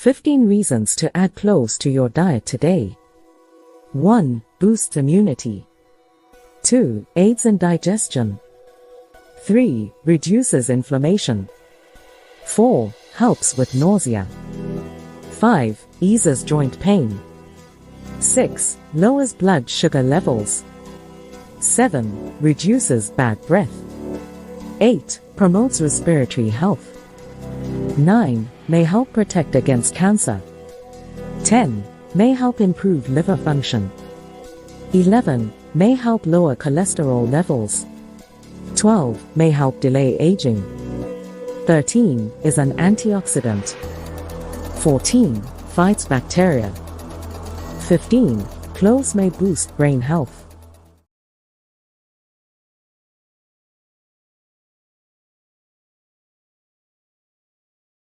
15 reasons to add cloves to your diet today. 1. Boosts immunity. 2. Aids in digestion. 3. Reduces inflammation. 4. Helps with nausea. 5. Eases joint pain. 6. Lowers blood sugar levels. 7. Reduces bad breath. 8. Promotes respiratory health. 9. May help protect against cancer. 10. May help improve liver function. 11. May help lower cholesterol levels. 12. May help delay aging. 13. Is an antioxidant. 14. Fights bacteria. 15. Cloves may boost brain health.